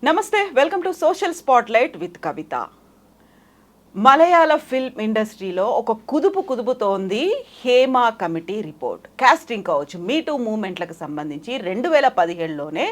నమస్తే, welcome to social spotlight with Kavitha. Malayalam film ఇండస్ట్రీలో ఒక కుదుపుతోంది హేమా కమిటీ రిపోర్ట్. కాస్టింగ్ కావచ్చు, మీటూ మూవ్మెంట్లకు సంబంధించి 2017లోనే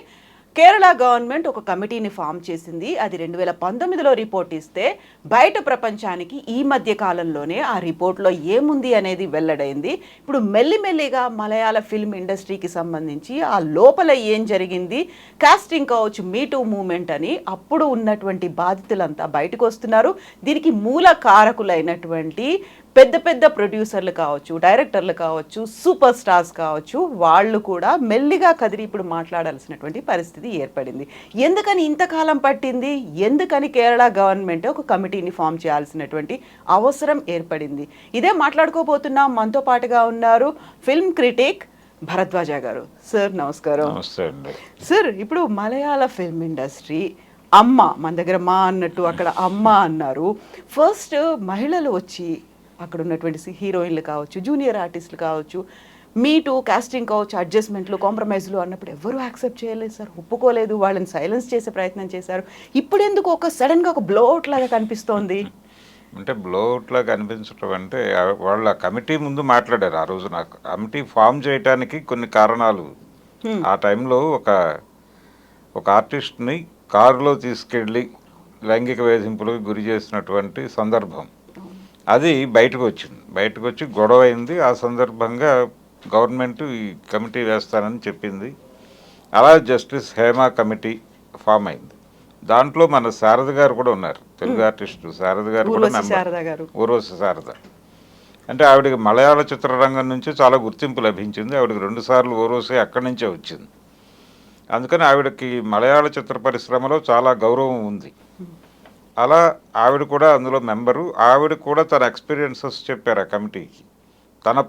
కేరళ గవర్నమెంట్ ఒక కమిటీని ఫామ్ చేసింది. అది 2019లో రిపోర్ట్ ఇస్తే బయట ప్రపంచానికి ఈ మధ్య కాలంలోనే ఆ రిపోర్ట్లో ఏముంది అనేది వెల్లడైంది. ఇప్పుడు మెల్లిమెల్లిగా మలయాళ ఫిల్మ్ ఇండస్ట్రీకి సంబంధించి ఆ లోపల ఏం జరిగింది, కాస్టింగ్ కావచ్చు, మీటూ మూవ్మెంట్ అని అప్పుడు ఉన్నటువంటి బాధితులంతా బయటకు వస్తున్నారు. దీనికి మూల కారకులైనటువంటి పెద్ద పెద్ద ప్రొడ్యూసర్లు కావచ్చు, డైరెక్టర్లు కావచ్చు, సూపర్ స్టార్స్ కావచ్చు, వాళ్ళు కూడా మెల్లిగా కదిరి ఇప్పుడు మాట్లాడాల్సినటువంటి పరిస్థితి ఏర్పడింది. ఎందుకని ఇంతకాలం పట్టింది, ఎందుకని కేరళ గవర్నమెంట్ ఒక కమిటీని ఫామ్ చేయాల్సినటువంటి అవసరం ఏర్పడింది, ఇదే మాట్లాడుకోబోతున్నాం. మనతో పాటుగా ఉన్నారు ఫిల్మ్ క్రిటిక్ భరద్వాజ గారు. సార్ నమస్కారం. నమస్తే అండి. సార్, ఇప్పుడు మలయాళ ఫిల్మ్ ఇండస్ట్రీ అమ్మ, మన దగ్గర మా అన్నట్టు అక్కడ అమ్మ అన్నారు. ఫస్ట్ మహిళలు వచ్చి అక్కడ ఉన్నటువంటి హీరోయిన్లు కావచ్చు, జూనియర్ ఆర్టిస్టులు కావచ్చు, మీటు కాస్టింగ్ కావచ్చు, అడ్జస్ట్మెంట్లు, కాంప్రమైజ్లు అన్నప్పుడు ఎవరు యాక్సెప్ట్ చేయలేదు సార్, ఒప్పుకోలేదు, వాళ్ళని సైలెన్స్ చేసే ప్రయత్నం చేశారు. ఇప్పుడు ఎందుకు ఒక సడన్గా ఒక బ్లోఅవుట్ లాగా కనిపిస్తోంది? అంటే బ్లోఅవుట్ లాగా కనిపించడం అంటే వాళ్ళ కమిటీ ముందు మాట్లాడారు. ఆ రోజు నాకు కమిటీ ఫామ్ చేయడానికి కొన్ని కారణాలు. ఆ టైంలో ఒక ఆర్టిస్ట్ని కారులో తీసుకెళ్ళి లైంగిక వేధింపులకు గురి చేసినటువంటి సందర్భం అది బయటకు వచ్చి గొడవ అయింది. ఆ సందర్భంగా గవర్నమెంట్ ఈ కమిటీ వేస్తానని చెప్పింది. అలా జస్టిస్ హేమా కమిటీ ఫామ్ అయింది. దాంట్లో మన శారద గారు కూడా ఉన్నారు, తెలుగు ఆర్టిస్టు శారద గారు కూడా మెంబర్. ఊర్వశి శారద అంటే ఆవిడకి మలయాళ చిత్రరంగం నుంచి చాలా గుర్తింపు లభించింది. ఆవిడకి 2 సార్లు ఊర్వశి అక్కడి నుంచే వచ్చింది. అందుకని ఆవిడకి మలయాళ చిత్ర పరిశ్రమలో చాలా గౌరవం ఉంది. అలా ఆవిడ కూడా అందులో మెంబరు. ఆవిడ కూడా తన ఎక్స్పీరియన్సెస్ చెప్పారు ఆ కమిటీకి, తన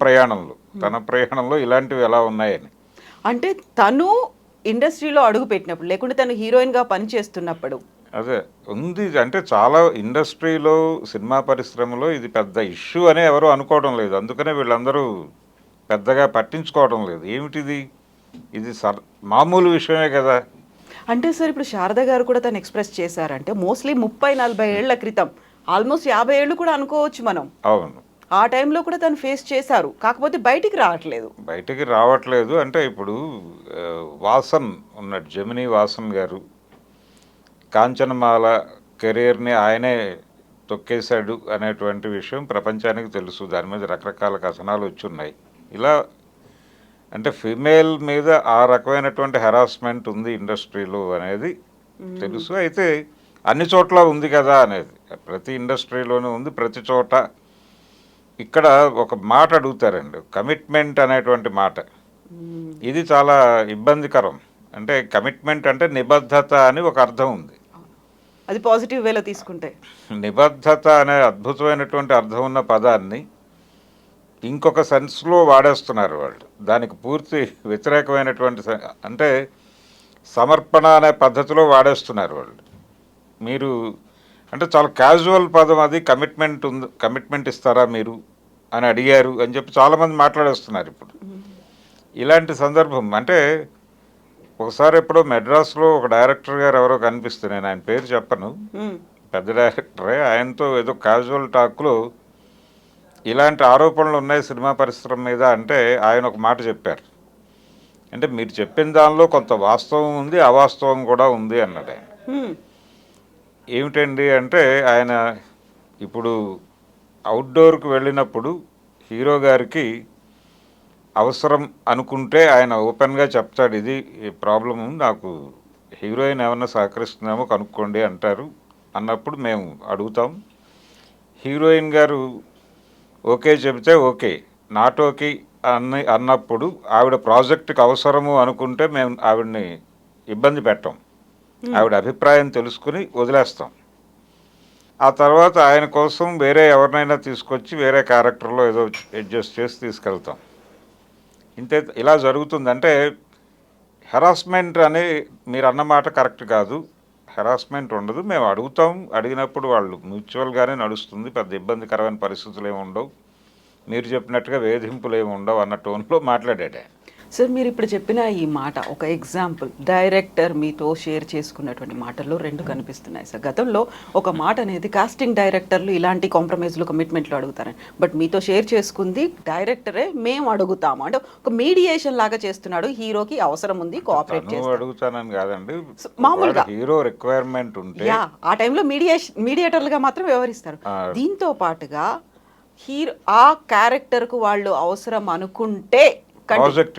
ప్రయాణంలో ఇలాంటివి ఎలా ఉన్నాయని. అంటే తను ఇండస్ట్రీలో అడుగు పెట్టినప్పుడు, లేకుంటే తను హీరోయిన్గా పనిచేస్తున్నప్పుడు అదే ఉంది. అంటే చాలా ఇండస్ట్రీలో, సినిమా పరిశ్రమలో ఇది పెద్ద ఇష్యూ అని ఎవరు అనుకోవడం లేదు. అందుకనే వీళ్ళందరూ పెద్దగా పట్టించుకోవడం లేదు. ఏమిటిది, ఇది మామూలు విషయమే కదా. అంటే సార్, ఇప్పుడు శారద గారు కూడా తను ఎక్స్ప్రెస్ చేశారంటే మోస్ట్లీ 30-40 ఏళ్ల క్రితం, ఆల్మోస్ట్ 50 ఏళ్ళు కూడా అనుకోవచ్చు మనం. అవును, ఆ టైంలో కూడా తను ఫేస్ చేశారు, కాకపోతే బయటికి రావట్లేదు. అంటే ఇప్పుడు వాసన్ ఉన్నాడు, జమినీ వాసన్ గారు, కాంచనమాల కెరీర్ని ఆయనే తొక్కేశాడు అనేటువంటి విషయం ప్రపంచానికి తెలుసు. దాని మీద రకరకాల కథనాలు వచ్చున్నాయి. ఇలా అంటే ఫీమేల్ మీద ఆ రకమైనటువంటి హెరాస్మెంట్ ఉంది ఇండస్ట్రీలో అనేది తెలుసు. అయితే అన్ని చోట్ల ఉంది కదా అనేది, ప్రతి ఇండస్ట్రీలోనూ ఉంది, ప్రతి చోట. ఇక్కడ ఒక మాట అడుగుతారండి, కమిట్మెంట్ అనేటువంటి మాట. ఇది చాలా ఇబ్బందికరం. అంటే కమిట్మెంట్ అంటే నిబద్ధత అని ఒక అర్థం ఉంది. అది పాజిటివ్ వేలో తీసుకుంటే నిబద్ధత అనే అద్భుతమైనటువంటి అర్థం ఉన్న పదాన్ని ఇంకొక సెన్స్లో వాడేస్తున్నారు వాళ్ళు. దానికి పూర్తి వ్యతిరేకమైనటువంటి, అంటే సమర్పణ అనే పద్ధతిలో వాడేస్తున్నారు వాళ్ళు. మీరు అంటే చాలా క్యాజువల్ పదం అది. కమిట్మెంట్ ఇస్తారా మీరు అని అడిగారు అని చెప్పి చాలామంది మాట్లాడేస్తున్నారు ఇప్పుడు. ఇలాంటి సందర్భం అంటే ఒకసారి ఎప్పుడో మెడ్రాస్లో ఒక డైరెక్టర్ గారు ఎవరో కనిపిస్తే, నేను ఆయన పేరు చెప్పను, పెద్ద డైరెక్టరే, ఆయనతో ఏదో క్యాజువల్ టాక్లో ఇలాంటి ఆరోపణలు ఉన్నాయి సినిమా పరిశ్రమ మీద అంటే ఆయన ఒక మాట చెప్పారు. అంటే మీరు చెప్పిన దానిలో కొంత వాస్తవం ఉంది, అవాస్తవం కూడా ఉంది అన్నాడు ఆయన. ఏమిటండి అంటే, ఆయన ఇప్పుడు అవుట్డోర్కి వెళ్ళినప్పుడు హీరో గారికి అవసరం అనుకుంటే ఆయన ఓపెన్గా చెప్తాడు, ఇది ప్రాబ్లము, నాకు హీరోయిన్ ఏమన్నా సహకరిస్తున్నామో కనుక్కోండి అంటారు. అన్నప్పుడు మేము అడుగుతాం. హీరోయిన్ గారు ఓకే చెబితే ఓకే, నాట్ ఓకే అన్నప్పుడు ఆవిడ ప్రాజెక్టుకి అవసరము అనుకుంటే మేము ఆవిడని ఇబ్బంది పెట్టాం. ఆవిడ అభిప్రాయం తెలుసుకుని వదిలేస్తాం. ఆ తర్వాత ఆయన కోసం వేరే ఎవరినైనా తీసుకొచ్చి వేరే క్యారెక్టర్లో ఏదో అడ్జస్ట్ చేసి తీసుకెళ్తాం. ఇంతే, ఇలా జరుగుతుందంటే హెరాస్మెంట్ అని మీరు అన్నమాట కరెక్ట్ కాదు. హెరాస్మెంట్ ఉండదు, మేము అడుగుతాం, అడిగినప్పుడు వాళ్ళు మ్యూచువల్గానే నడుస్తుంది, పెద్ద ఇబ్బందికరమైన పరిస్థితులు ఏమి ఉండవు, మీరు చెప్పినట్టుగా వేధింపులు ఏమి ఉండవు అన్న టోన్లో మాట్లాడాడు. సార్ మీరు ఇప్పుడు చెప్పిన ఈ మాట ఒక ఎగ్జాంపుల్, డైరెక్టర్ మీతో షేర్ చేసుకున్నటువంటి మాటల్లో రెండు కనిపిస్తున్నాయి సార్. గతంలో ఒక మాట అనేది కాస్టింగ్ డైరెక్టర్లు ఇలాంటి కాంప్రమైజ్లు కమిట్మెంట్లు అడుగుతారని, బట్ మీతో షేర్ చేసుకుంది డైరెక్టరే మేము అడుగుతాము అంటే ఒక మీడియేషన్ లాగా చేస్తున్నాడు. హీరోకి అవసరం ఉంది, కోఆపరేట్ చేస్తాడు. అడుగుతానని కాదండి, మామూలుగా హీరో రిక్వైర్మెంట్ ఉంటే ఆ టైంలో మీడియేటర్లుగా మాత్రం వ్యవహరిస్తారు. దీంతో పాటుగా హీరో ఆ క్యారెక్టర్కు వాళ్ళు అవసరం అనుకుంటే ప్రాజెక్ట్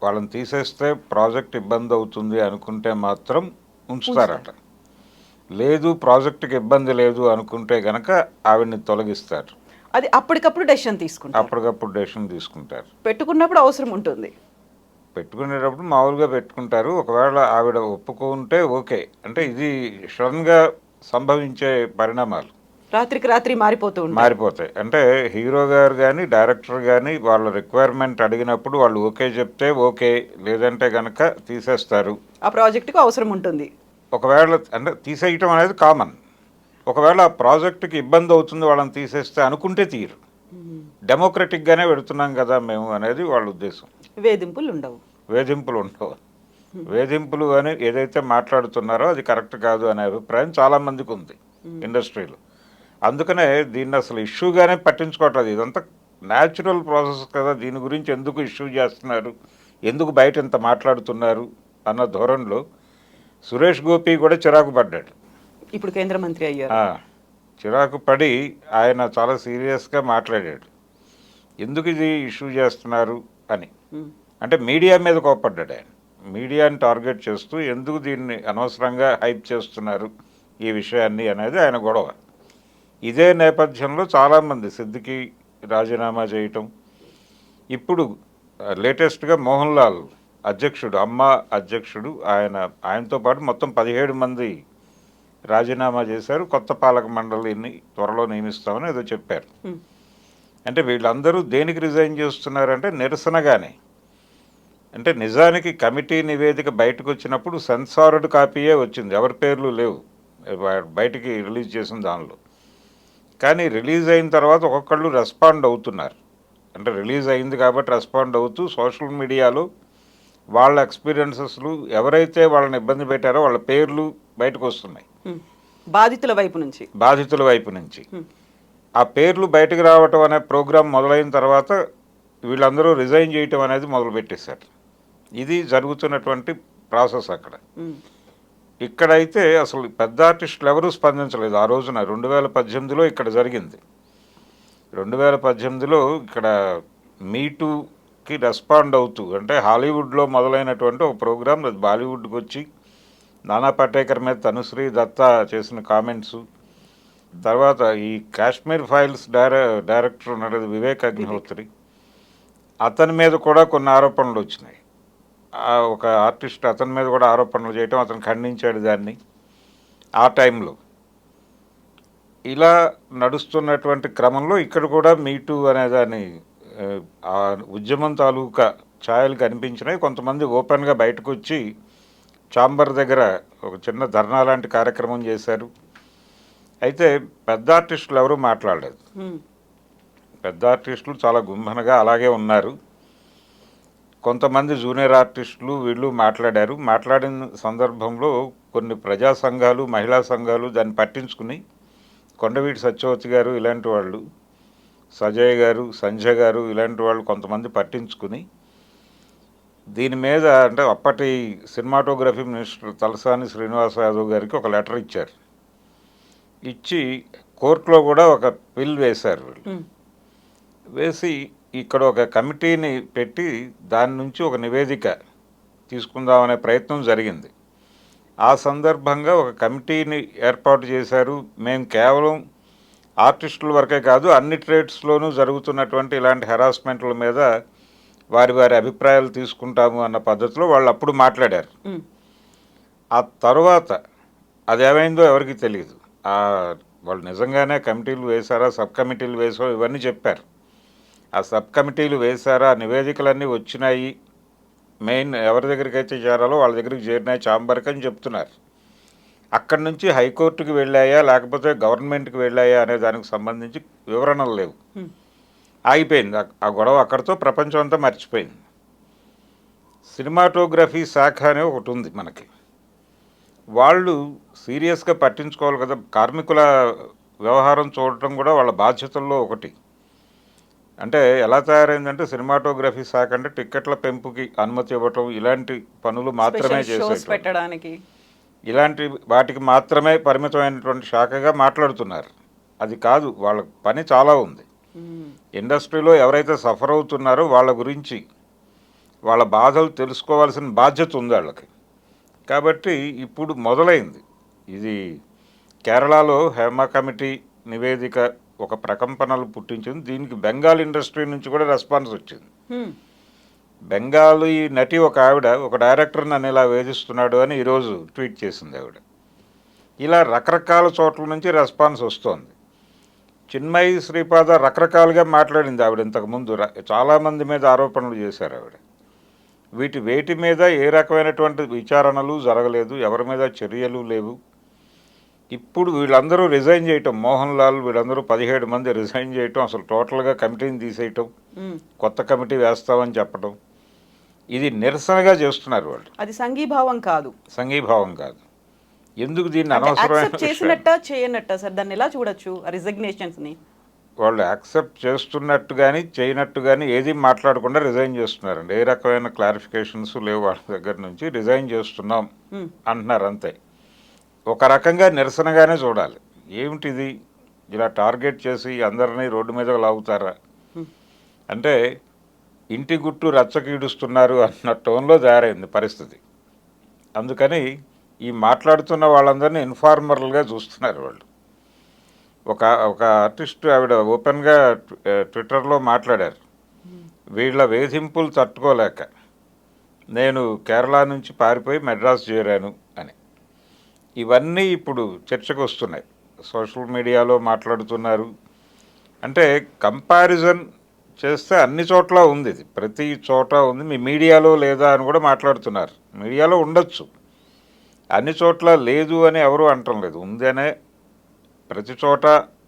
వాళ్ళని తీసేస్తే ప్రాజెక్ట్ ఇబ్బంది అవుతుంది అనుకుంటే మాత్రం ఉంచుతారట. లేదు ప్రాజెక్టుకి ఇబ్బంది లేదు అనుకుంటే గనక ఆవిడ్ని తొలగిస్తారు. అది అప్పటికప్పుడు డెసిషన్ తీసుకుంటారు. పెట్టుకున్నప్పుడు అవసరం ఉంటుంది, పెట్టుకునేటప్పుడు మామూలుగా పెట్టుకుంటారు. ఒకవేళ ఆవిడ ఒప్పుకుంటే ఓకే. అంటే ఇది సడన్గా సంభవించే పరిణామాలు, రాత్రికి రాత్రి మారిపోతాయి. అంటే హీరో గారు కానీ డైరెక్టర్ కానీ వాళ్ళ రిక్వైర్మెంట్ అడిగినప్పుడు వాళ్ళు ఓకే చెప్తే ఓకే, లేదంటే కనుక తీసేస్తారు. ఆ ప్రాజెక్టుకు అవసరం ఉంటుంది. ఒకవేళ అంటే తీసేయటం అనేది కామన్. ఒకవేళ ఆ ప్రాజెక్టుకి ఇబ్బంది అవుతుంది వాళ్ళని తీసేస్తే అనుకుంటే తీరు. డెమోక్రటిక్గానే పెడుతున్నాం కదా మేము అనేది వాళ్ళ ఉద్దేశం. వేధింపులు ఉండవు. వేధింపులు అని ఏదైతే మాట్లాడుతున్నారో అది కరెక్ట్ కాదు అనే అభిప్రాయం చాలామందికి ఉంది ఇండస్ట్రీలో. అందుకనే దీన్ని అసలు ఇష్యూగానే పట్టించుకోవట్లేదు. ఇదంతా న్యాచురల్ ప్రాసెస్ కదా, దీని గురించి ఎందుకు ఇష్యూ చేస్తున్నారు, ఎందుకు బయట ఇంత మాట్లాడుతున్నారు అన్న ధోరణిలో సురేష్ గోపి కూడా చిరాకు పడ్డాడు. ఇప్పుడు కేంద్ర మంత్రి అయ్యారు. చిరాకు పడి ఆయన చాలా సీరియస్గా మాట్లాడాడు, ఎందుకు ఇది ఇష్యూ చేస్తున్నారు అని. అంటే మీడియా మీద కోపడ్డాడు ఆయన. మీడియాని టార్గెట్ చేస్తూ ఎందుకు దీన్ని అనవసరంగా హైప్ చేస్తున్నారు ఈ విషయాన్ని అనేది ఆయన గొడవ. ఇదే నేపథ్యంలో చాలామంది సిద్దికి రాజీనామా చేయటం, ఇప్పుడు లేటెస్ట్గా మోహన్ లాల్ అధ్యక్షుడు, అధ్యక్షుడు ఆయనతో పాటు మొత్తం 17 మంది రాజీనామా చేశారు. కొత్త పాలక మండలిని త్వరలో నియమిస్తామని ఏదో చెప్పారు. అంటే వీళ్ళందరూ దేనికి రిజైన్ చేస్తున్నారంటే నిరసనగానే. అంటే నిజానికి కమిటీ నివేదిక బయటకు వచ్చినప్పుడు సెన్సార్డ్ కాపీయే వచ్చింది, ఎవరి పేర్లు లేవు బయటికి రిలీజ్ చేసిన దానిలో. కానీ రిలీజ్ అయిన తర్వాత ఒక్కొక్కళ్ళు రెస్పాండ్ అవుతున్నారు. అంటే రిలీజ్ అయింది కాబట్టి రెస్పాండ్ అవుతూ సోషల్ మీడియాలో వాళ్ళ ఎక్స్పీరియన్సెస్లు, ఎవరైతే వాళ్ళని ఇబ్బంది పెట్టారో వాళ్ళ పేర్లు బయటకు వస్తున్నాయి బాధితుల వైపు నుంచి. ఆ పేర్లు బయటకు రావటం అనే ప్రోగ్రాం మొదలైన తర్వాత వీళ్ళందరూ రిజైన్ చేయటం అనేది మొదలుపెట్టేశారు. ఇది జరుగుతున్నటువంటి ప్రాసెస్ అక్కడ. ఇక్కడైతే అసలు పెద్ద ఆర్టిస్టులు ఎవరూ స్పందించలేదు. ఆ రోజున 2018లో ఇక్కడ జరిగింది. 2018లో ఇక్కడ మీటూకి రెస్పాండ్ అవుతూ, అంటే హాలీవుడ్లో మొదలైనటువంటి ఒక ప్రోగ్రాం అది బాలీవుడ్కి వచ్చి నానా పటేకర్ మీద తనుశ్రీ దత్తా చేసిన కామెంట్స్, తర్వాత ఈ కాశ్మీర్ ఫైల్స్ డైరెక్టర్ ఉన్నాడు వివేక్ అగ్నిహోత్రి, అతని మీద కూడా కొన్ని ఆరోపణలు వచ్చినాయి. ఒక ఆర్టిస్ట్ అతని మీద కూడా ఆరోపణలు చేయటం, అతను ఖండించాడు దాన్ని ఆ టైంలో. ఇలా నడుస్తున్నటువంటి క్రమంలో ఇక్కడ కూడా మీటూ అనేదాన్ని ఆ ఉద్యమం తాలూకా ఛాయలు కనిపించినాయి. కొంతమంది ఓపెన్గా బయటకు వచ్చి ఛాంబర్ దగ్గర ఒక చిన్న ధర్నా లాంటి కార్యక్రమం చేశారు. అయితే పెద్ద ఆర్టిస్టులు ఎవరూ మాట్లాడలేదు. పెద్ద ఆర్టిస్టులు చాలా గుంభనగా అలాగే ఉన్నారు. కొంతమంది జూనియర్ ఆర్టిస్టులు వీళ్ళు మాట్లాడారు. మాట్లాడిన సందర్భంలో కొన్ని ప్రజా సంఘాలు, మహిళా సంఘాలు దాన్ని పట్టించుకుని, కొండవీటి సత్యవతి గారు ఇలాంటి వాళ్ళు, సజయ్ గారు, సంజయ్ గారు ఇలాంటి వాళ్ళు కొంతమంది పట్టించుకుని దీని మీద, అంటే అప్పటి సినిమాటోగ్రఫీ మినిస్టర్ తలసాని శ్రీనివాస యాదవ్ గారికి ఒక లెటర్ ఇచ్చారు. ఇచ్చి కోర్టులో కూడా ఒక బిల్ వేశారు. వీళ్ళు వేసి ఇక్కడ ఒక కమిటీని పెట్టి దాని నుంచి ఒక నివేదిక తీసుకుందామనే ప్రయత్నం జరిగింది. ఆ సందర్భంగా ఒక కమిటీని ఏర్పాటు చేశారు. మేము కేవలం ఆర్టిస్టుల వరకే కాదు, అన్ని ట్రేడ్స్లోనూ జరుగుతున్నటువంటి ఇలాంటి హెరాస్మెంట్ల మీద వారి అభిప్రాయాలు తీసుకుంటాము అన్న పద్ధతిలో వాళ్ళు అప్పుడు మాట్లాడారు. ఆ తర్వాత అదేమైందో ఎవరికి తెలియదు. వాళ్ళు నిజంగానే కమిటీలు వేశారా, సబ్ కమిటీలు వేసారో ఇవన్నీ చెప్పారు. ఆ సబ్ కమిటీలు వేశారా, నివేదికలన్నీ వచ్చినాయి, మెయిన్ ఎవరి దగ్గరికి అయితే చేరాలో వాళ్ళ దగ్గరికి చేరినాయి ఛాంబర్కి అని చెప్తున్నారు. అక్కడి నుంచి హైకోర్టుకి వెళ్ళాయా లేకపోతే గవర్నమెంట్కి వెళ్ళాయా అనే దానికి సంబంధించి వివరణలు లేవు. ఆగిపోయింది. ఆ గొడవ అక్కడితో ప్రపంచం అంతా మర్చిపోయింది. సినిమాటోగ్రఫీ శాఖ అనే ఒకటి ఉంది మనకి. వాళ్ళు సీరియస్గా పట్టించుకోవాలి కదా. కార్మికుల వ్యవహారం చూడటం కూడా వాళ్ళ బాధ్యతల్లో ఒకటి. అంటే ఎలా తయారైందంటే సినిమాటోగ్రఫీ శాఖ అంటే టిక్కెట్ల పెంపుకి అనుమతి ఇవ్వటం, ఇలాంటి పనులు మాత్రమే షోస్ చేసే, పెట్టడానికి ఇలాంటి వాటికి మాత్రమే పరిమితమైనటువంటి శాఖగా మాట్లాడుతున్నారు. అది కాదు, వాళ్ళ పని చాలా ఉంది. ఇండస్ట్రీలో ఎవరైతే సఫర్ అవుతున్నారో వాళ్ళ గురించి, వాళ్ళ బాధలు తెలుసుకోవాల్సిన బాధ్యత ఉంది వాళ్ళకి. కాబట్టి ఇప్పుడు మొదలైంది ఇది. కేరళలో హేమ కమిటీ నివేదిక ఒక ప్రకంపనలు పుట్టించింది. దీనికి బెంగాల్ ఇండస్ట్రీ నుంచి కూడా రెస్పాన్స్ వచ్చింది. బెంగాలీ నటి ఒక ఆవిడ ఒక డైరెక్టర్ నన్ను ఇలా వేధిస్తున్నాడు అని ఈరోజు ట్వీట్ చేసింది ఆవిడ. ఇలా రకరకాల చోట్ల నుంచి రెస్పాన్స్ వస్తోంది. చిన్మయి శ్రీపాద రకరకాలుగా మాట్లాడింది ఆవిడ. ఇంతకుముందు చాలామంది మీద ఆరోపణలు చేశారు ఆవిడ. వేటి మీద ఏ రకమైనటువంటి విచారణలు జరగలేదు, ఎవరి మీద చర్యలు లేవు. ఇప్పుడు వీళ్ళందరూ రిజైన్ చేయటం, మోహన్ లాల్ వీళ్ళందరూ 17 మంది రిజైన్ చేయటం, అసలు టోటల్గా కమిటీని తీసేయటం, కొత్త కమిటీ వేస్తామని చెప్పడం, ఇది నిరసనగా చేస్తున్నారు వాళ్ళు. అది సంఘీభావం కాదు, సంఘీభావం కాదు. ఎందుకు దీన్ని అనవసరమైన చేసినట్ట చేయనట్ట సార్, దాన్ని ఎలా చూడొచ్చు రిజిగ్నేషన్స్ని? వాళ్ళు యాక్సెప్ట్ చేస్తున్నట్టు కానీ చేయనట్టు కానీ ఏది మాట్లాడకుండా రిజైన్ చేస్తున్నారండి. ఏ రకమైన క్లారిఫికేషన్స్ లేవు వాళ్ళ దగ్గర నుంచి. రిజైన్ చేస్తున్నాం అంటున్నారు అంతే. ఒక రకంగా నిరసనగానే చూడాలి. ఏమిటిది, ఇలా టార్గెట్ చేసి అందరినీ రోడ్డు మీద లాగుతారా అంటే ఇంటి గుట్టు రచ్చకీడుస్తున్నారు అన్న టోన్లో తయారైంది పరిస్థితి. అందుకని ఈ మాట్లాడుతున్న వాళ్ళందరినీ ఇన్ఫార్మర్లుగా చూస్తున్నారు వాళ్ళు. ఒక ఆర్టిస్ట్ ఆవిడ ఓపెన్గా ట్విట్టర్లో మాట్లాడారు, వీళ్ళ వేధింపులు తట్టుకోలేక నేను కేరళ నుంచి పారిపోయి మెడ్రాస్ చేరాను అని. ఇవన్నీ ఇప్పుడు చర్చకు వస్తున్నాయి, సోషల్ మీడియాలో మాట్లాడుతున్నారు. అంటే కంపారిజన్ చేస్తే అన్ని చోట్ల ఉంది, ఇది ప్రతి చోట ఉంది. మీ మీడియాలో లేదా అని కూడా మాట్లాడుతున్నారు. మీడియాలో ఉండొచ్చు, అన్ని చోట్ల లేదు అని ఎవరు అనటం లేదు, ఉంది అనే ప్రతి చోట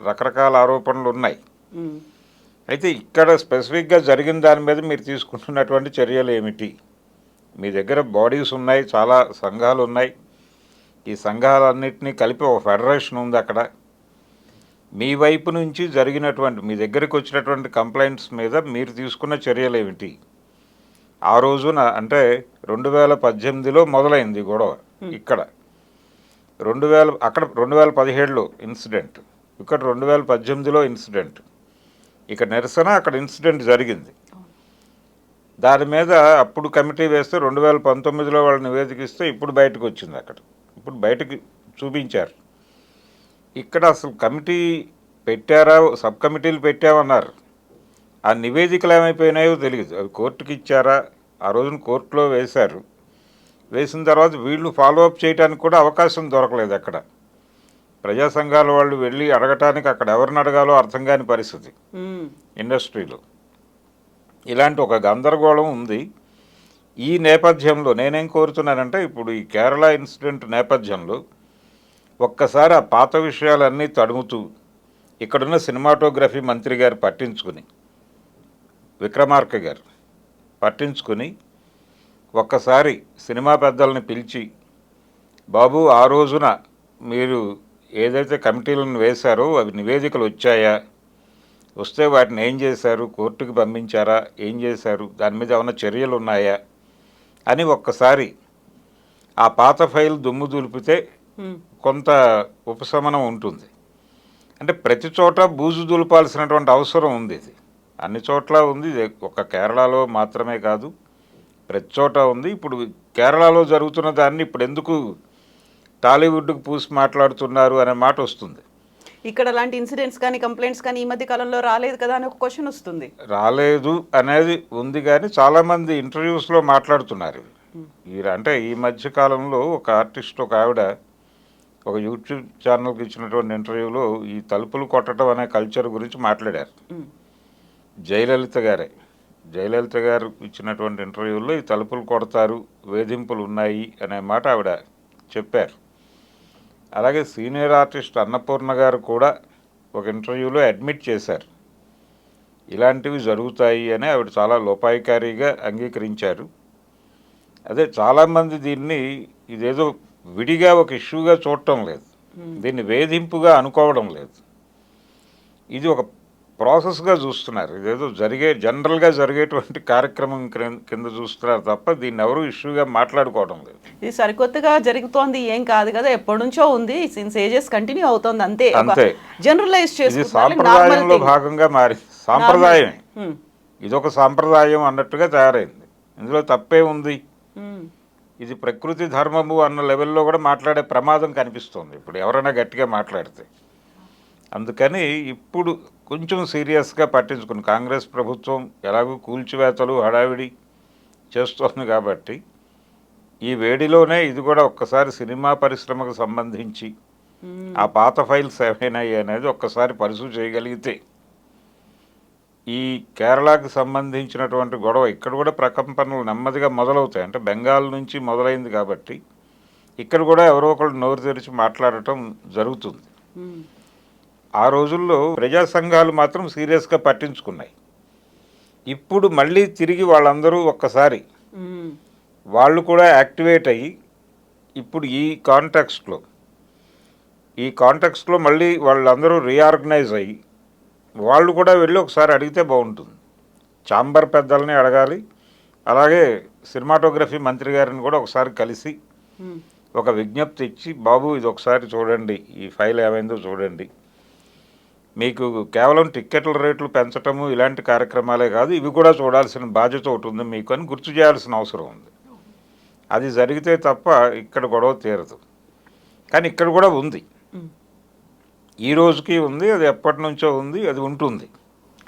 రకరకాల ఆరోపణలు ఉన్నాయి. అయితే ఇక్కడ స్పెసిఫిక్గా జరిగిన దాని మీద మీరు తీసుకుంటున్నటువంటి చర్యలు ఏమిటి? మీ దగ్గర బాడీస్ ఉన్నాయి, చాలా సంఘాలు ఉన్నాయి. ఈ సంఘాలన్నింటినీ కలిపి ఒక ఫెడరేషన్ ఉంది అక్కడ. మీ వైపు నుంచి జరిగినటువంటి, మీ దగ్గరికి వచ్చినటువంటి కంప్లైంట్స్ మీద మీరు తీసుకున్న చర్యలు ఏమిటి? ఆ రోజున అంటే 2018లో మొదలైంది గొడవ ఇక్కడ, అక్కడ 2017లో ఇన్సిడెంట్, ఇక్కడ 2018లో ఇన్సిడెంట్. ఇక్కడ నిరసన, అక్కడ ఇన్సిడెంట్ జరిగింది. దాని మీద అప్పుడు కమిటీ వేస్తే 2019లో వాళ్ళు నివేదికిస్తే ఇప్పుడు బయటకు వచ్చింది. అక్కడ ఇప్పుడు బయటకు చూపించారు. ఇక్కడ అసలు కమిటీ పెట్టారా, సబ్ కమిటీలు పెట్టామన్నారు. ఆ నివేదికలు ఏమైపోయినాయో తెలియదు. అవి కోర్టుకి ఇచ్చారా, ఆ రోజున కోర్టులో వేశారు. వేసిన తర్వాత వీళ్ళు ఫాలోఅప్ చేయడానికి కూడా అవకాశం దొరకలేదు. అక్కడ ప్రజా సంఘాల వాళ్ళు వెళ్ళి అడగటానికి అక్కడ ఎవరిని అడగాలో అర్థం కాని పరిస్థితి ఇండస్ట్రీలో. ఇలాంటి ఒక గందరగోళం ఉంది. ఈ నేపథ్యంలో నేనేం కోరుతున్నానంటే, ఇప్పుడు ఈ కేరళ ఇన్సిడెంట్ నేపథ్యంలో ఒక్కసారి ఆ పాత విషయాలన్నీ తడుముతూ ఇక్కడున్న సినిమాటోగ్రఫీ మంత్రి గారు పట్టించుకుని, విక్రమార్క గారు పట్టించుకుని ఒక్కసారి సినిమా పెద్దల్ని పిలిచి, బాబు ఆ రోజున మీరు ఏదైతే కమిటీలను వేశారో అవి నివేదికలు వచ్చాయా, వస్తే వాటిని ఏం చేశారు, కోర్టుకు పంపించారా, ఏం చేశారు, దాని మీద ఏమైనా చర్యలు ఉన్నాయా అని ఒక్కసారి ఆ పాత ఫైల్ దుమ్ము దులిపితే కొంత ఉపశమనం ఉంటుంది. అంటే ప్రతి చోట బూజు దులపాల్సినటువంటి అవసరం ఉంది. ఇది అన్ని చోట్ల ఉంది, ఒక కేరళలో మాత్రమే కాదు, ప్రతి చోట ఉంది. ఇప్పుడు కేరళలో జరుగుతున్న దాన్ని ఇప్పుడు ఎందుకు టాలీవుడ్కు పూసి మాట్లాడుతున్నారు అనే మాట వస్తుంది. ఇక్కడ అలాంటి ఇన్సిడెంట్స్ కానీ కంప్లైంట్స్ కానీ ఈ మధ్య కాలంలో రాలేదు కదా అని ఒక క్వశ్చన్ వస్తుంది. రాలేదు అనేది ఉంది, కానీ చాలామంది ఇంటర్వ్యూస్లో మాట్లాడుతున్నారు. అంటే ఈ మధ్య కాలంలో ఒక ఆర్టిస్ట్, ఒక ఆవిడ ఒక యూట్యూబ్ ఛానల్కి ఇచ్చినటువంటి ఇంటర్వ్యూలో ఈ తలుపులు కొట్టడం అనే కల్చర్ గురించి మాట్లాడారు. జయలలిత గారు ఇచ్చినటువంటి ఇంటర్వ్యూలో ఈ తలుపులు కొడతారు, వేధింపులు ఉన్నాయి అనే మాట ఆవిడ చెప్పారు. అలాగే సీనియర్ ఆర్టిస్ట్ అన్నపూర్ణ గారు కూడా ఒక ఇంటర్వ్యూలో అడ్మిట్ చేశారు, ఇలాంటివి జరుగుతాయి అని ఆవిడ చాలా లోపాయికారిగా అంగీకరించారు. అదే చాలామంది దీన్ని ఇదేదో విడిగా ఒక ఇష్యూగా చూడటం లేదు, దీన్ని వేధింపుగా అనుకోవడం లేదు, ఇది ఒక ప్రాసెస్గా చూస్తున్నారు. ఇదేదో జనరల్గా జరిగేటువంటి కార్యక్రమం కింద చూస్తున్నారు తప్ప దీన్ని ఎవరు ఇష్యూగా మాట్లాడుకోవడం లేదు. ఇది సరికొత్తగా జరుగుతోంది ఏం కాదు కదా, ఎప్పటి నుంచో ఉంది, సిన్స్ ఏజెస్ కంటిన్యూ అవుతోంది అంతే. అంతే, జనరలైజ్ ఇది చేసుకుంటున్నారు, సాంప్రదాయంలో భాగంగా మారింది. సాంప్రదాయమే, ఇదొక సాంప్రదాయం అన్నట్టుగా తయారైంది. ఇందులో తప్పే ఉంది, ఇది ప్రకృతి ధర్మము అన్న లెవెల్లో కూడా మాట్లాడే ప్రమాదం కనిపిస్తుంది ఇప్పుడు ఎవరైనా గట్టిగా మాట్లాడితే. అందుకని ఇప్పుడు కొంచెం సీరియస్గా పట్టించుకుని కాంగ్రెస్ ప్రభుత్వం ఎలాగూ కూల్చివేతలు హడావిడి చేస్తోంది కాబట్టి ఈ వేడిలోనే ఇది కూడా ఒక్కసారి సినిమా పరిశ్రమకు సంబంధించి ఆ పాత ఫైల్స్ ఏమైనాయి అనేది ఒక్కసారి పరిశీలి చేయగలిగితే ఈ కేరళకు సంబంధించినటువంటి గొడవ ఇక్కడ కూడా ప్రకంపనలు నెమ్మదిగా మొదలవుతాయి. అంటే బెంగాల్ నుంచి మొదలైంది కాబట్టి ఇక్కడ కూడా ఎవరో ఒకళ్ళు నోరు తెరిచి మాట్లాడటం జరుగుతుంది. ఆ రోజుల్లో ప్రజా సంఘాలు మాత్రం సీరియస్గా పట్టించుకున్నాయి. ఇప్పుడు మళ్ళీ తిరిగి వాళ్ళందరూ ఒక్కసారి వాళ్ళు కూడా యాక్టివేట్ అయ్యి ఇప్పుడు ఈ కాంటెక్స్ట్లో మళ్ళీ వాళ్ళందరూ రీఆర్గనైజ్ అయ్యి వాళ్ళు కూడా వెళ్ళి ఒకసారి అడిగితే బాగుంటుంది. ఛాంబర్ పెద్దల్ని అడగాలి, అలాగే సినిమాటోగ్రఫీ మంత్రి గారిని కూడా ఒకసారి కలిసి ఒక విజ్ఞప్తి ఇచ్చి, బాబు ఇది ఒకసారి చూడండి, ఈ ఫైల్ ఏమైందో చూడండి, మీకు కేవలం టిక్కెట్ల రేట్లు పెంచటము ఇలాంటి కార్యక్రమాలే కాదు, ఇవి కూడా చూడాల్సిన బాధ్యత ఒకటి ఉంది మీకు అని గుర్తు చేయాల్సిన అవసరం ఉంది. అది జరిగితే తప్ప ఇక్కడ గొడవ తీరదు. కానీ ఇక్కడ కూడా ఉంది, ఈ రోజుకి ఉంది, అది ఎప్పటి నుంచో ఉంది, అది ఉంటుంది.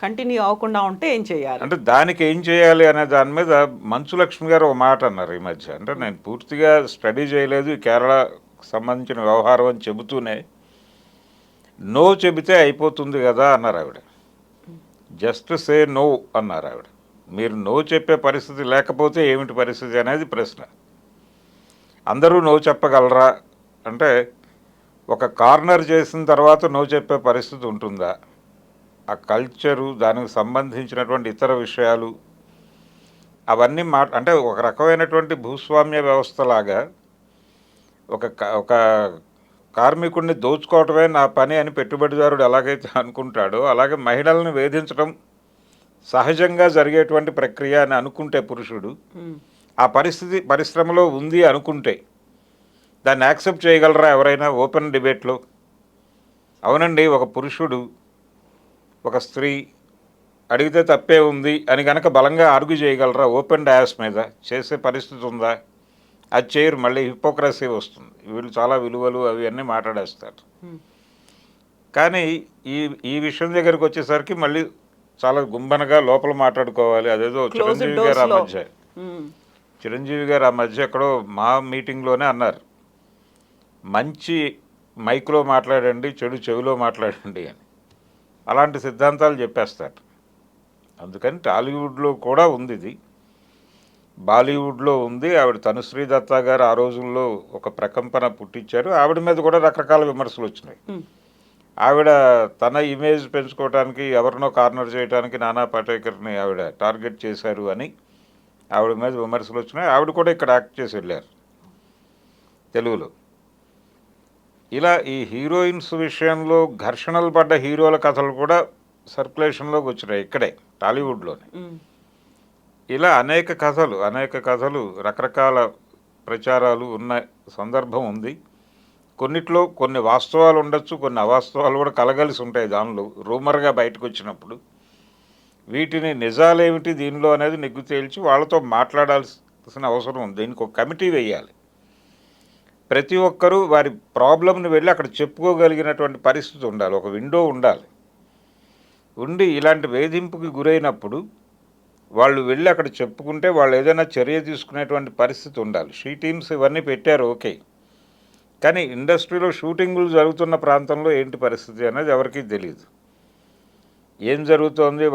కంటిన్యూ అవ్వకుండా ఉంటే ఏం చేయాలి అంటే దానికి ఏం చేయాలి అనే దాని మీద మంచు లక్ష్మి గారు ఒక మాట అన్నారు ఈ మధ్య. అంటే నేను పూర్తిగా స్టడీ చేయలేదు ఈ కేరళకు సంబంధించిన వ్యవహారం అని చెబుతూనే నో చెబితే అయిపోతుంది కదా అన్నారు ఆవిడ. జస్ట్ సే నో అన్నారు ఆవిడ. మీరు నో చెప్పే పరిస్థితి లేకపోతే ఏమిటి పరిస్థితి అనేది ప్రశ్న. అందరూ నో చెప్పగలరా అంటే ఒక కార్నర్ చేసిన తర్వాత నో చెప్పే పరిస్థితి ఉంటుందా? ఆ కల్చరు, దానికి సంబంధించినటువంటి ఇతర విషయాలు అవన్నీ అంటే ఒక రకమైనటువంటి భూస్వామ్య వ్యవస్థలాగా ఒక కార్మికుడిని దోచుకోవటమే నా పని అని పెట్టుబడిదారుడు ఎలాగైతే అనుకుంటాడో అలాగే మహిళలను వేధించడం సహజంగా జరిగేటువంటి ప్రక్రియ అని అనుకుంటే పురుషుడు, ఆ పరిస్థితి పరిశ్రమలో ఉంది అనుకుంటే దాన్ని యాక్సెప్ట్ చేయగలరా ఎవరైనా ఓపెన్ డిబేట్లో? అవునండి, ఒక పురుషుడు ఒక స్త్రీ అడిగితే తప్పే ఉంది అని కనుక బలంగా ఆర్గ్యూ చేయగలరా ఓపెన్ డయాస్ మీద? చేసే పరిస్థితి ఉందా? అది చేయరు, మళ్ళీ హిపోక్రసీ వస్తుంది, వీళ్ళు చాలా విలువలు అవి అన్నీ మాట్లాడేస్తారు. కానీ ఈ విషయం దగ్గరికి వచ్చేసరికి మళ్ళీ చాలా గుంబనగా లోపల మాట్లాడుకోవాలి. అదేదో చిరంజీవి గారు ఆ మధ్య ఎక్కడో మా మీటింగ్లోనే అన్నారు, మంచి మైక్లో మాట్లాడండి, చెడు చెవిలో మాట్లాడండి అని. అలాంటి సిద్ధాంతాలు చెప్పేస్తారు. అందుకని టాలీవుడ్లో కూడా ఉంది ఇది, బాలీవుడ్లో ఉంది. ఆవిడ తనుశ్రీ దత్తా గారు ఆ రోజుల్లో ఒక ప్రకంపన పుట్టించారు. ఆవిడ మీద కూడా రకరకాల విమర్శలు వచ్చినాయి. ఆవిడ తన ఇమేజ్ పెంచుకోవడానికి ఎవరినో కార్నర్ చేయడానికి నానా పాటేకర్ని ఆవిడ టార్గెట్ చేశారు అని ఆవిడ మీద విమర్శలు వచ్చినాయి. ఆవిడ కూడా ఇక్కడ యాక్ట్ చేసి వెళ్ళారు తెలుగులో. ఇలా ఈ హీరోయిన్స్ విషయంలో ఘర్షణలు పడ్డ హీరోల కథలు కూడా సర్క్యులేషన్లోకి వచ్చినాయి ఇక్కడే టాలీవుడ్లోనే. ఇలా అనేక కథలు రకరకాల ప్రచారాలు ఉన్న సందర్భం ఉంది. కొన్నిట్లో కొన్ని వాస్తవాలు ఉండొచ్చు, కొన్ని అవాస్తవాలు కూడా కలగలిసి ఉంటాయి. దానిలో రూమర్గా బయటకు వచ్చినప్పుడు వీటిని నిజాలేమిటి దీనిలో అనేది నిగ్గు తేల్చి వాళ్ళతో మాట్లాడాల్సిన అవసరం ఉంది. దీనికి ఒక కమిటీ వేయాలి. ప్రతి ఒక్కరూ వారి ప్రాబ్లంని వెళ్ళి అక్కడ చెప్పుకోగలిగినటువంటి పరిస్థితి ఉండాలి, ఒక విండో ఉండాలి. ఉండి ఇలాంటి వేధింపుకి గురైనప్పుడు వాళ్ళు వెళ్ళి అక్కడ చెప్పుకుంటే వాళ్ళు ఏదైనా చర్య తీసుకునేటువంటి పరిస్థితి ఉండాలి. షీ టీమ్స్ ఇవన్నీ పెట్టారు, ఓకే, కానీ ఇండస్ట్రీలో షూటింగులు జరుగుతున్న ప్రాంతంలో ఏంటి పరిస్థితి అనేది ఎవరికీ తెలియదు. ఏం జరుగుతోంది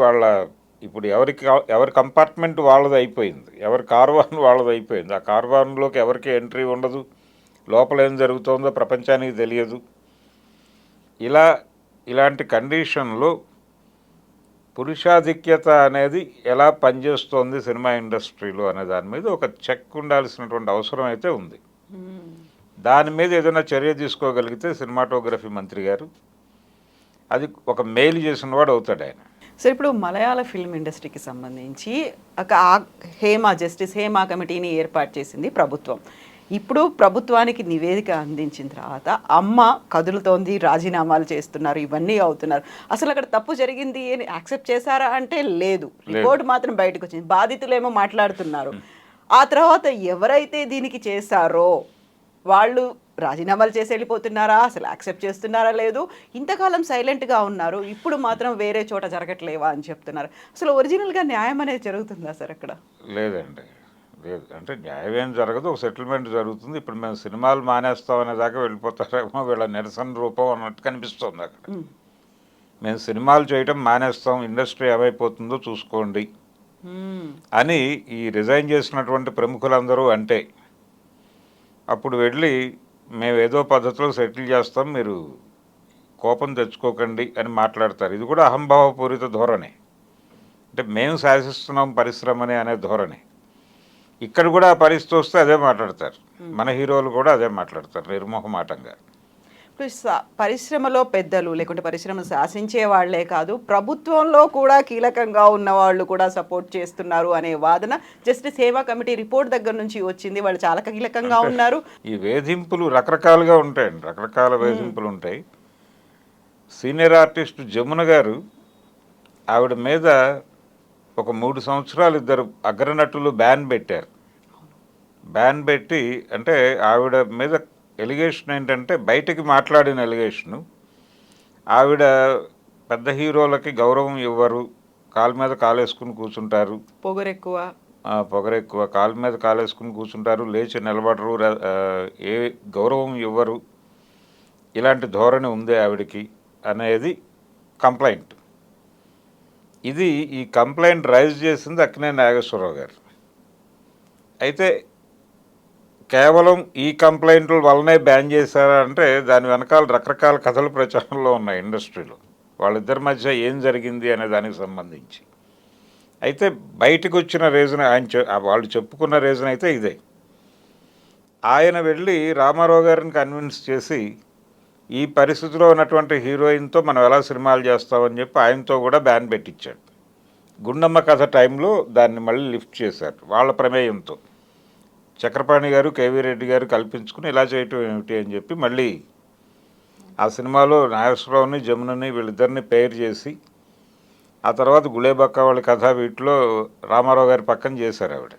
ఇప్పుడు ఎవరి కంపార్ట్మెంట్ వాళ్ళది అయిపోయింది, ఎవరి కార్వాన్ వాళ్ళది అయిపోయింది. ఆ కార్వాన్లోకి ఎవరికి ఎంట్రీ ఉండదు, లోపల ఏం జరుగుతుందో ప్రపంచానికి తెలియదు. ఇలాంటి కండిషన్లో పురుషాధిక్యత అనేది ఎలా పనిచేస్తోంది సినిమా ఇండస్ట్రీలో అనే దాని మీద ఒక చెక్ ఉండాల్సినటువంటి అవసరం అయితే ఉంది. దాని మీద ఏదైనా చర్య తీసుకోగలిగితే సినిమాటోగ్రఫీ మంత్రి గారు అది ఒక మేలు చేసిన వాడు అవుతాడు ఆయన. సో ఇప్పుడు మలయాళ ఫిల్మ్ ఇండస్ట్రీకి సంబంధించి ఒక జస్టిస్ హేమా కమిటీని ఏర్పాటు చేసింది ప్రభుత్వం. ఇప్పుడు ప్రభుత్వానికి నివేదిక అందించిన తర్వాత అమ్మ కదులుతోంది, రాజీనామాలు చేస్తున్నారు, ఇవన్నీ అవుతున్నారు. అసలు అక్కడ తప్పు జరిగింది అని యాక్సెప్ట్ చేశారా అంటే లేదు. రిపోర్ట్ మాత్రం బయటకు వచ్చింది. బాధితులేమో మాట్లాడుతున్నారు. ఆ తర్వాత ఎవరైతే దీనికి చేశారో వాళ్ళు రాజీనామాలు చేసి వెళ్ళిపోతున్నారా, అసలు యాక్సెప్ట్ చేస్తున్నారా లేదు, ఇంతకాలం సైలెంట్గా ఉన్నారు, ఇప్పుడు మాత్రం వేరే చోట జరగట్లేవా అని చెప్తున్నారు. అసలు ఒరిజినల్గా న్యాయం అనేది జరుగుతుందా సార్ అక్కడ? లేదండి, లేదు. అంటే న్యాయం ఏం జరగదు, ఒక సెటిల్మెంట్ జరుగుతుంది. ఇప్పుడు మేము సినిమాలు మానేస్తాం అనే దాకా వెళ్ళిపోతారేమో వీళ్ళ నిరసన రూపం అన్నట్టు కనిపిస్తుంది అక్కడ. మేము సినిమాలు చేయటం మానేస్తాం, ఇండస్ట్రీ ఏమైపోతుందో చూసుకోండి అని ఈ రిజైన్ చేసినటువంటి ప్రముఖులందరూ అంటే అప్పుడు వెళ్ళి మేము ఏదో పద్ధతిలో సెటిల్ చేస్తాం, మీరు కోపం తెచ్చుకోకండి అని మాట్లాడతారు. ఇది కూడా అహంభావపూరిత ధోరణి. అంటే మేము శాసిస్తున్నాం పరిశ్రమని అనే ధోరణి. ఇక్కడ కూడా ఆ పరిస్థితి వస్తే అదే మాట్లాడతారు. మన హీరోలు కూడా అదే మాట్లాడతారు నిర్మోహమాటంగా. ఇప్పుడు పరిశ్రమలో పెద్దలు లేకుంటే పరిశ్రమ శాసించే వాళ్లే కాదు, ప్రభుత్వంలో కూడా కీలకంగా ఉన్న వాళ్ళు కూడా సపోర్ట్ చేస్తున్నారు అనే వాదన జస్టిస్ హేమా కమిటీ రిపోర్ట్ దగ్గర నుంచి వచ్చింది. వాళ్ళు చాలా కీలకంగా ఉన్నారు. ఈ వేధింపులు రకరకాలుగా ఉంటాయండి, రకరకాల వేధింపులు ఉంటాయి. సీనియర్ ఆర్టిస్ట్ జమున గారు, ఆవిడ మీద ఒక 3 సంవత్సరాలు ఇద్దరు అగ్రనటులు బ్యాన్ పెట్టారు. బ్యాన్ పెట్టి అంటే ఆవిడ మీద ఎలిగేషన్ ఏంటంటే బయటికి మాట్లాడిన ఎలిగేషను, ఆవిడ పెద్ద హీరోలకి గౌరవం ఇవ్వరు, కాలు మీద కాలేసుకుని కూర్చుంటారు, పొగరెక్కువ, కాలు మీద కాలేసుకుని కూర్చుంటారు, లేచి నిలబడరు, ఏ గౌరవం ఇవ్వరు, ఇలాంటి ధోరణి ఉంది ఆవిడకి అనేది కంప్లైంట్. ఇది ఈ కంప్లైంట్ రైజ్ చేసింది అక్కినేని నాగేశ్వరరావు గారు. అయితే కేవలం ఈ కంప్లైంట్ల వల్లనే బ్యాన్ చేశారా అంటే దాని వెనకాల రకరకాల కథలు ప్రచారంలో ఉన్నాయి ఇండస్ట్రీలో, వాళ్ళిద్దరి మధ్య ఏం జరిగింది అనే దానికి సంబంధించి. అయితే బయటకు వచ్చిన రీజన్ వాళ్ళు చెప్పుకున్న రీజన్ అయితే ఇదే. ఆయన వెళ్ళి రామారావు గారిని కన్విన్స్ చేసి ఈ పరిస్థితిలో ఉన్నటువంటి హీరోయిన్తో మనం ఎలా సినిమాలు చేస్తామని చెప్పి ఆయనతో కూడా బ్యాన్ పెట్టించాడు. గుండమ్మ కథ టైంలో దాన్ని మళ్ళీ లిఫ్ట్ చేశారు వాళ్ళ ప్రమేయంతో. చక్రపాణి గారు, కేవీ రెడ్డి గారు కల్పించుకుని ఇలా చేయటం ఏమిటి అని చెప్పి మళ్ళీ ఆ సినిమాలో నాగేశ్వరరావుని జమునని వీళ్ళిద్దరిని పేరు చేసి ఆ తర్వాత గులేబక్క వాళ్ళ కథ వీటిలో రామారావు గారి పక్కన చేశారు ఆవిడ.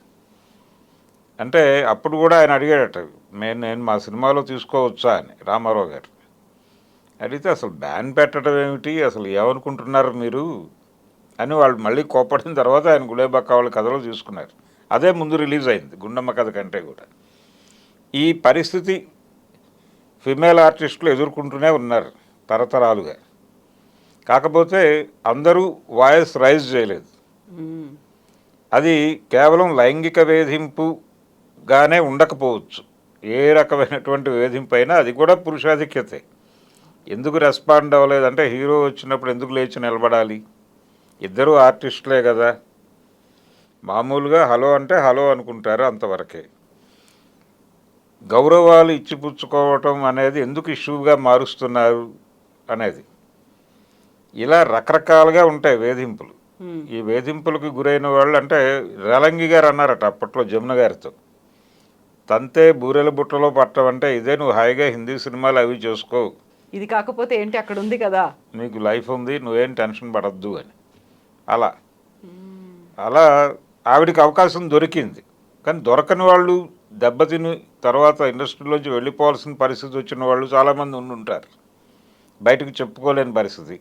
అంటే అప్పుడు కూడా ఆయన అడిగాడట, నేను మా సినిమాలో తీసుకోవచ్చా అని రామారావు గారు అడిగితే, అసలు బ్యాన్ పెట్టడం ఏమిటి, అసలు ఏమనుకుంటున్నారు మీరు అని వాళ్ళు మళ్ళీ కోప్పడిన తర్వాత ఆయన గులేబక్క వాళ్ళ కథలో తీసుకున్నారు. అదే ముందు రిలీజ్ అయింది గుండమ్మ కథ కంటే కూడా. ఈ పరిస్థితి ఫిమేల్ ఆర్టిస్టులు ఎదుర్కొంటూనే ఉన్నారు తరతరాలుగా. కాకపోతే అందరూ వాయిస్ రైజ్ చేయలేదు. అది కేవలం లైంగిక వేధింపుగానే ఉండకపోవచ్చు, ఏ రకమైనటువంటి వేధింపు అయినా అది కూడా పురుషాధిక్యతే. ఎందుకు రెస్పాండ్ అవ్వలేదంటే హీరో వచ్చినప్పుడు ఎందుకు లేచి నిలబడాలి, ఇద్దరూ ఆర్టిస్టులే కదా, మామూలుగా హలో అంటే హలో అనుకుంటారు, అంతవరకే. గౌరవాలు ఇచ్చిపుచ్చుకోవటం అనేది ఎందుకు ఇష్యూగా మారుస్తున్నారు అనేది, ఇలా రకరకాలుగా ఉంటాయి వేధింపులు. ఈ వేధింపులకు గురైన వాళ్ళు అంటే రేలంగి గారు అన్నారట అప్పట్లో జమున గారితో, తంతే బూరెల బుట్టలో పట్టం అంటే ఇదే, నువ్వు హాయిగా హిందీ సినిమాలు అవి చేసుకో, ఇది కాకపోతే ఏంటి అక్కడ ఉంది కదా, నీకు లైఫ్ ఉంది, నువ్వేం టెన్షన్ పడద్దు అని. అలా ఆవిడికి అవకాశం దొరికింది. కానీ దొరకని వాళ్ళు, దెబ్బతిని తర్వాత ఇండస్ట్రీలోంచి వెళ్ళిపోవాల్సిన పరిస్థితి వచ్చిన వాళ్ళు చాలామంది ఉంటారు, బయటకు చెప్పుకోలేని పరిస్థితి.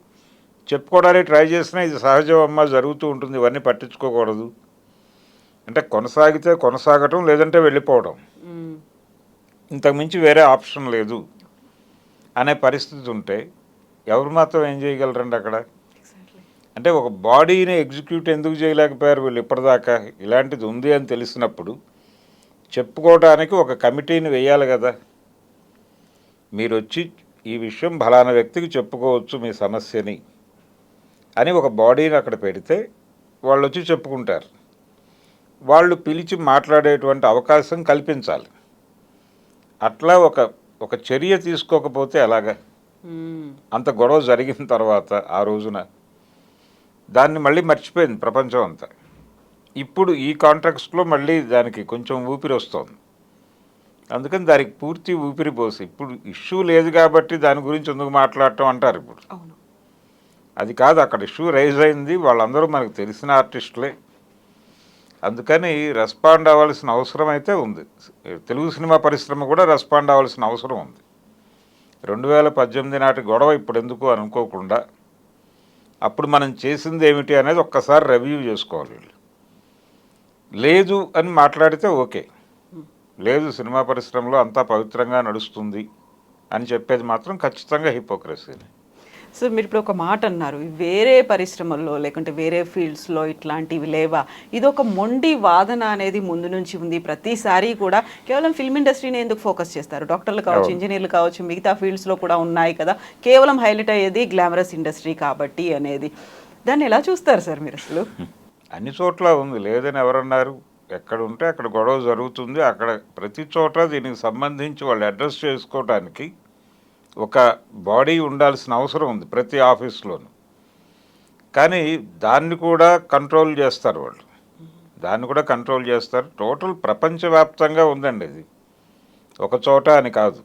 చెప్పుకోవడానికి ట్రై చేసినా ఇది సహజం అమ్మ, జరుగుతూ ఉంటుంది, ఇవన్నీ పట్టించుకోకూడదు అంటే కొనసాగితే కొనసాగటం, లేదంటే వెళ్ళిపోవడం, ఇంతకుమించి వేరే ఆప్షన్ లేదు అనే పరిస్థితి ఉంటే ఎవరు మాత్రం ఏం చేయగలరండి అక్కడ. అంటే ఒక బాడీని ఎగ్జిక్యూట్ ఎందుకు చేయలేకపోయారు వీళ్ళు ఇప్పటిదాకా, ఇలాంటిది ఉంది అని తెలిసినప్పుడు చెప్పుకోవడానికి ఒక కమిటీని వేయాలి కదా. మీరు వచ్చి ఈ విషయం ఫలానా వ్యక్తికి చెప్పుకోవచ్చు మీ సమస్యని, అని ఒక బాడీని అక్కడ పెడితే వాళ్ళు వచ్చి చెప్పుకుంటారు. వాళ్ళు పిలిచి మాట్లాడేటువంటి అవకాశం కల్పించాలి. అట్లా ఒక చర్య తీసుకోకపోతే ఎలాగా? అంత గొడవ జరిగిన తర్వాత ఆ రోజున దాన్ని మళ్ళీ మర్చిపోయింది ప్రపంచం అంతా. ఇప్పుడు ఈ కాంటెక్స్ట్లో మళ్ళీ దానికి కొంచెం ఊపిరి వస్తుంది. అందుకని దానికి పూర్తి ఊపిరి పోసి, ఇప్పుడు ఇష్యూ లేదు కాబట్టి దాని గురించి ఎందుకు మాట్లాడటం అంటారు. ఇప్పుడు అది కాదు, అక్కడ ఇష్యూ రైజ్ అయింది, వాళ్ళందరూ మనకు తెలిసిన ఆర్టిస్టులే. అందుకని రెస్పాండ్ అవ్వాల్సిన అవసరం అయితే ఉంది. తెలుగు సినిమా పరిశ్రమ కూడా రెస్పాండ్ అవ్వాల్సిన అవసరం ఉంది. 2018 నాటి గొడవ ఇప్పుడు ఎందుకు అనుకోకుండా అప్పుడు మనం చేసింది ఏమిటి అనేది ఒక్కసారి రివ్యూ చేసుకోవాలి. లేదు అని మాట్లాడితే ఓకే, లేదు సినిమా పరిశ్రమలో అంతా పవిత్రంగా నడుస్తుంది అని చెప్పేది మాత్రం ఖచ్చితంగా హిపోక్రసీని. సో మీరు ఇప్పుడు ఒక మాట అన్నారు, వేరే పరిశ్రమల్లో లేకుంటే వేరే ఫీల్డ్స్లో ఇట్లాంటివి లేవా? ఇది ఒక మొండి వాదన అనేది ముందు నుంచి ఉంది. ప్రతిసారి కూడా కేవలం ఫిల్మ్ ఇండస్ట్రీని ఎందుకు ఫోకస్ చేస్తారు? డాక్టర్లు కావచ్చు, ఇంజనీర్లు కావచ్చు, మిగతా ఫీల్డ్స్లో కూడా ఉన్నాయి కదా. కేవలం హైలైట్ అయ్యేది గ్లామరస్ ఇండస్ట్రీ కాబట్టి అనేది. దాన్ని ఎలా చూస్తారు సార్ మీరు అసలు? అన్ని చోట్ల ఉంది, లేదని ఎవరన్నారు? ఎక్కడ ఉంటే అక్కడ గొడవ జరుగుతుంది. అక్కడ ప్రతి చోట దీనికి సంబంధించి వాళ్ళు అడ్రస్ చేసుకోవడానికి ఒక బాడీ ఉండాల్సిన అవసరం ఉంది ప్రతి ఆఫీస్లోనూ. కానీ దాన్ని కూడా కంట్రోల్ చేస్తారు వాళ్ళు, దాన్ని కూడా కంట్రోల్ చేస్తారు. టోటల్ ప్రపంచవ్యాప్తంగా ఉందండి ఇది, ఒక చోట అని కాదు.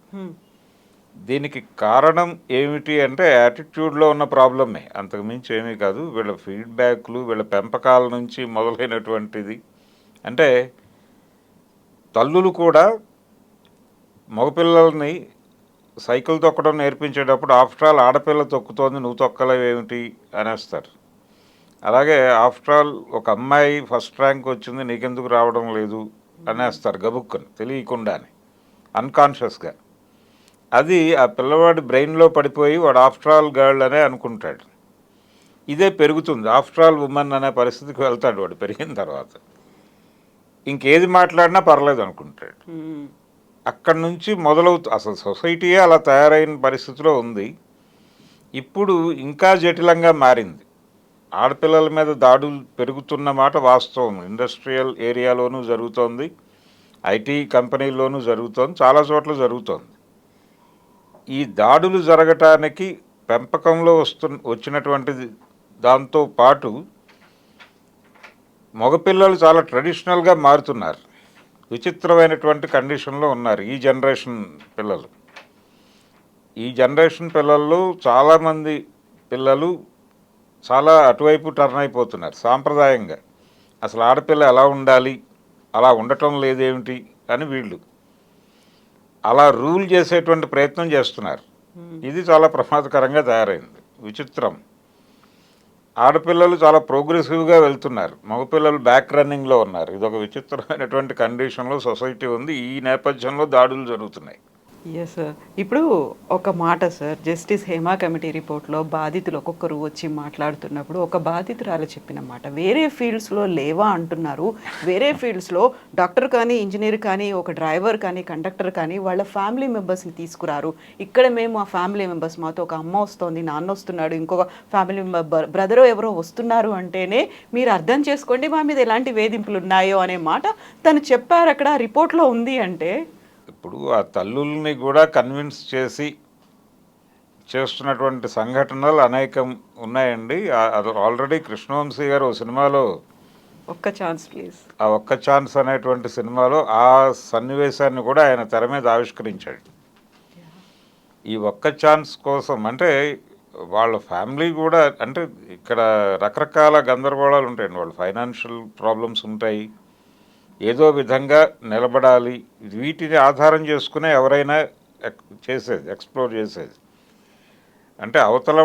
దీనికి కారణం ఏమిటి అంటే యాటిట్యూడ్లో ఉన్న ప్రాబ్లమే, అంతకుమించి ఏమీ కాదు. వీళ్ళ ఫీడ్బ్యాక్లు, వీళ్ళ పెంపకాల నుంచి మొదలైనటువంటిది. అంటే తల్లులు కూడా మగపిల్లల్ని సైకిల్ తొక్కడం నేర్పించేటప్పుడు ఆఫ్టర్ ఆల్ ఆడపిల్ల తొక్కుతోంది, నువ్వు తొక్కలేవేమిటి అనేస్తారు. అలాగే ఆఫ్టర్ ఆల్ ఒక అమ్మాయి ఫస్ట్ ర్యాంక్ వచ్చింది, నీకెందుకు రావడం లేదు అనేస్తారు గబుక్కుని, తెలియకుండానే, అన్కాన్షియస్గా. అది ఆ పిల్లవాడి బ్రెయిన్లో పడిపోయి వాడు ఆఫ్టర్ ఆల్ గర్ల్ అనే అనుకుంటాడు. ఇదే పెరుగుతుంది, ఆఫ్టర్ ఆల్ ఉమెన్ అనే పరిస్థితికి వెళ్తాడు వాడు పెరిగిన తర్వాత. ఇంకేది మాట్లాడినా పర్లేదు అనుకుంటాడు. అక్కడి నుంచి అసలు సొసైటీయే అలా తయారైన పరిస్థితిలో ఉంది. ఇప్పుడు ఇంకా జటిలంగా మారింది. ఆడపిల్లల మీద దాడులు పెరుగుతున్న మాట వాస్తవం. ఇండస్ట్రియల్ ఏరియాలోనూ జరుగుతోంది, ఐటీ కంపెనీల్లోనూ జరుగుతోంది, చాలా చోట్ల జరుగుతోంది. ఈ దాడులు జరగటానికి పెంపకంలో వచ్చినటువంటిది దాంతో పాటు మగపిల్లలు చాలా ట్రెడిషనల్గా మారుతున్నారు. విచిత్రమైనటువంటి కండిషన్లో ఉన్నారు ఈ జనరేషన్ పిల్లలు. ఈ జనరేషన్ పిల్లల్లో చాలామంది పిల్లలు చాలా అటువైపు టర్న్ అయిపోతున్నారు. సాంప్రదాయంగా అసలు ఆడపిల్ల ఎలా ఉండాలి, అలా ఉండటం లేదేమిటి అని వీళ్ళు అలా రూల్ చేసేటువంటి ప్రయత్నం చేస్తున్నారు. ఇది చాలా ప్రమాదకరంగా తయారైంది. విచిత్రం. ఆడపిల్లలు చాలా ప్రోగ్రెసివ్గా వెళ్తున్నారు, మగపిల్లలు బ్యాక్ రన్నింగ్లో ఉన్నారు. ఇది ఒక విచిత్రమైనటువంటి కండిషన్లో సొసైటీ ఉంది. ఈ నేపథ్యంలో దాడులు జరుగుతున్నాయి. Yes sir. ఇప్పుడు ఒక మాట సార్, జస్టిస్ హేమా కమిటీ రిపోర్ట్లో బాధితులు ఒక్కొక్కరు వచ్చి మాట్లాడుతున్నప్పుడు ఒక బాధితురాలు చెప్పిన మాట, వేరే ఫీల్డ్స్లో లేవా అంటున్నారు, వేరే ఫీల్డ్స్లో డాక్టర్ కానీ, ఇంజనీర్ కానీ, ఒక డ్రైవర్ కానీ, కండక్టర్ కానీ వాళ్ళ ఫ్యామిలీ మెంబర్స్ని తీసుకురారు. ఇక్కడ మేము ఆ ఫ్యామిలీ మెంబర్స్, మాతో ఒక అమ్మ వస్తుంది, నాన్న వస్తున్నాడు, ఇంకొక ఫ్యామిలీ మెంబర్ బ్రదరో ఎవరో వస్తున్నారు అంటేనే మీరు అర్థం చేసుకోండి మా మీద ఎలాంటి వేధింపులు ఉన్నాయో అనే మాట తను చెప్పారు. అక్కడ రిపోర్ట్లో ఉంది అంటే ఇప్పుడు ఆ తల్లుల్ని కూడా కన్విన్స్ చేసి చేస్తున్నటువంటి సంఘటనలు అనేకం ఉన్నాయండి. అది ఆల్రెడీ కృష్ణవంశీ గారు ఓ సినిమాలో ఒక్క ఛాన్స్ ప్లీజ్, ఆ ఒక్క ఛాన్స్ అనేటువంటి సినిమాలో ఆ సన్నివేశాన్ని కూడా ఆయన తెర మీద ఆవిష్కరించాడు. ఈ ఒక్క ఛాన్స్ కోసం అంటే వాళ్ళ ఫ్యామిలీ కూడా, అంటే ఇక్కడ రకరకాల గందరగోళాలు ఉంటాయండి. వాళ్ళు ఫైనాన్షియల్ ప్రాబ్లమ్స్ ఉంటాయి, ఏదో విధంగా నిలబడాలి. వీటిని ఆధారం చేసుకునే ఎవరైనా చేసేది, ఎక్స్ప్లోర్ చేసేది. అంటే అవతల